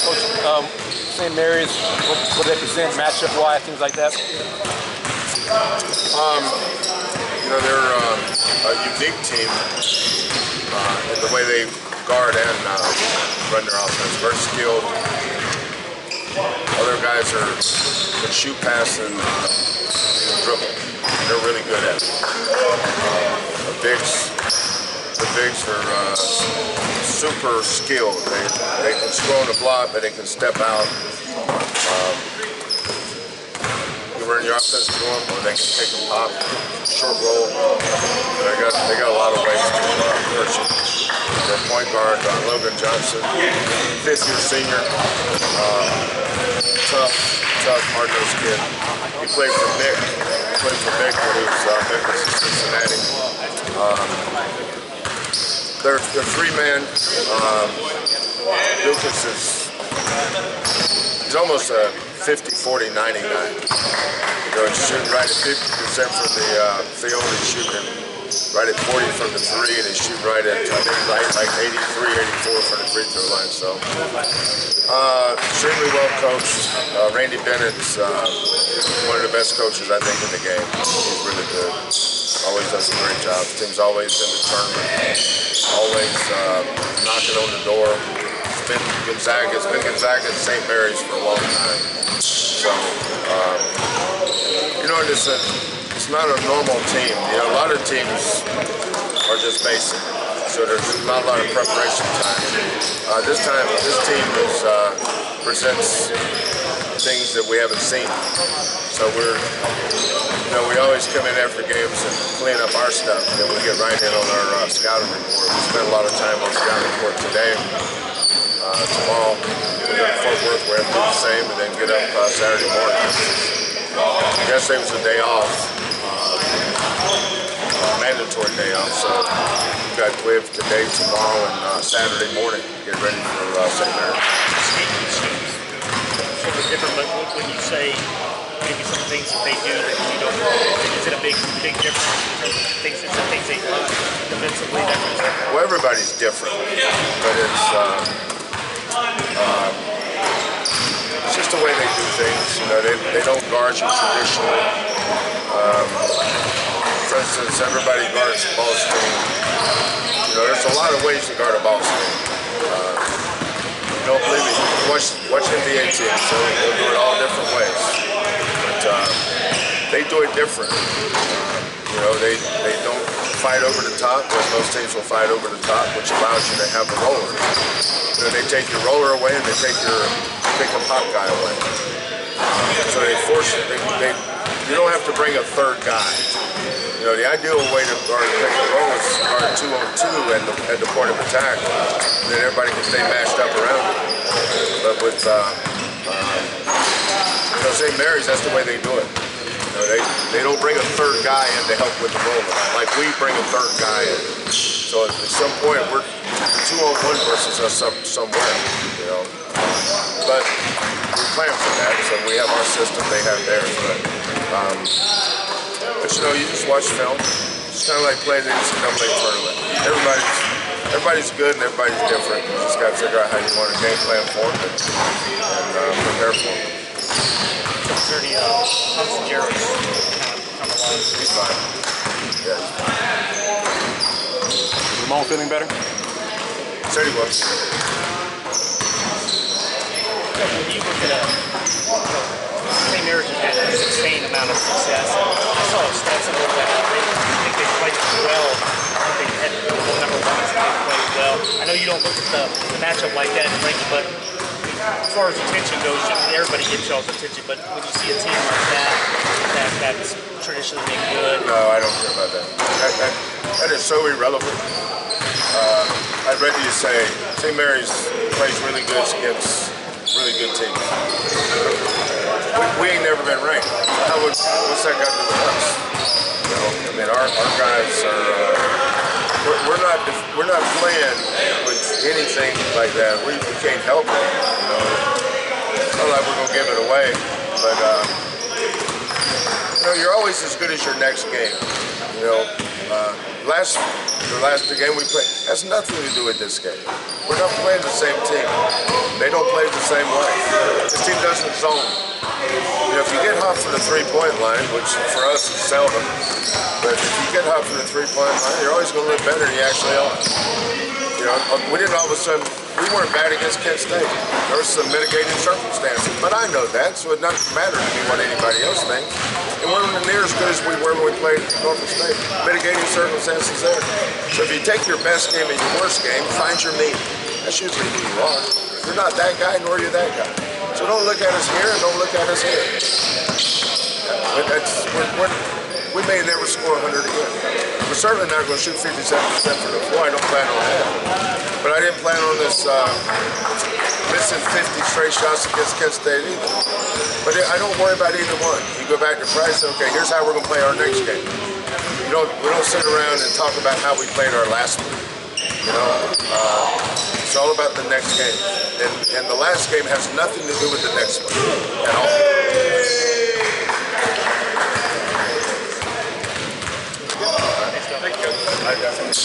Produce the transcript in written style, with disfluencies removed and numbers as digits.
Coach, St. Mary's, what do they present, matchup-wise, things like that? You know, they're a unique team in the way they guard and run their offense. Very skilled. Other guys can shoot, pass, and dribble. They're really good at it. The bigs are super skilled. They can score on the block, but they can step out. You run your offense to them, or they can take a pop, short roll. They got a lot of ways to push it. Their point guard, Logan Johnson, fifth-year senior, tough, hard-nosed kid. He played for Nick. When he was Memphis and Cincinnati. They're three-man. Lucas he's almost a 50-40-90 guy. You know, he's shooting right at 50% from the field. He's shooting right at 40 from the three, and he's shooting right at like 83, 84 from the free throw line. So extremely well coached. Randy Bennett's one of the best coaches I think in the game. He's really good. Always does a great job. The team's always in the tournament. Always knocking on the door. It's been Gonzaga and St. Mary's for a long time. So you know, it's not a normal team. You know, a lot of teams are just basic. So there's not a lot of preparation time. This team presents things that we haven't seen. So we always come in after games and clean up our stuff, and then we get right in on our scouting report. We spent a lot of time on scouting report today. Tomorrow we're going to Fort Worth, we're going to do the same, and then get up Saturday morning. Yesterday was a day off, mandatory day off, so we've got Calif today, tomorrow, and Saturday morning to get ready for St. Mary's. Sort of different, but when you say maybe some things that they do that you don't know, is it a big difference in terms of things they do defensively? Well, everybody's different, but it's just the way they do things. You know, they don't guard you traditionally. For instance, everybody guards the ball screen. You know, there's a lot of ways to guard a ball screen. You don't believe me? Watch NBA teams, so they'll do it all different ways. But they do it different. You know, they don't fight over the top, because most teams will fight over the top, which allows you to have a roller. You know, they take your roller away and they take your pop guy away. So they force it. You don't have to bring a third guy. You know, the ideal way to guard pick and roll is to guard 2-on-2 at the point of attack. And then everybody can stay mashed up around it. But with St. Mary's, that's the way they do it. You know, they don't bring a third guy in to help with the roller. Like we bring a third guy in. So at some point we're 2-on-1 versus us somewhere. You know, but we plan for that. So we have our system, they have theirs. But you know, you just watch film. It's kind of like playing in the NCAA tournament. Everybody's good and everybody's different. You just got to figure out how you want to game plan for them and prepare for them. Sampson come along. He's fine. Yeah. Ramon feeling better? Said he was. When you look at St. Mary's has had a sustained amount of success. I saw stats about that. I think they played well. They had number ones and they played well. I know you don't look at the matchup like that in ranking, but as far as attention goes, everybody gets y'all's attention. But when you see a team like that's traditionally been good. No, I don't care about that. That is so irrelevant. I'd rather you say St. Mary's plays really good against really good teams. We ain't never been ranked. What's that got to do with us? You know, I mean, our guys are. We're not playing with anything like that. We can't help it. You know, it's not like we're gonna give it away, but you know, you're always as good as your next game. You know, the game we played has nothing to do with this game. we're not playing the same team. They don't play the same way. This team doesn't zone. You know, if you get hot from the three-point line, which for us is seldom, but if you get hot from the three-point line, you're always going to look better than you actually are. You know, we didn't all of a sudden, we weren't bad against Kent State. There was some mitigating circumstances, but I know that, so it doesn't matter to me what anybody else thinks. And we're near as good as we were when we played Norfolk State. Mitigating circumstances there. So if you take your best game and your worst game, find your mean. That's usually who you are. You're not that guy, nor you're that guy. So don't look at us here and don't look at us here. We may never score 100 again. We're certainly not going to shoot 57% for the floor. I don't plan on that. But I didn't plan on this missing 50 straight shots against Kent State either. But I don't worry about either one. You go back to practice, okay, here's how we're going to play our next game. We don't sit around and talk about how we played our last one. You know, it's all about the next game. And the last game has nothing to do with the next one at all. Thank you.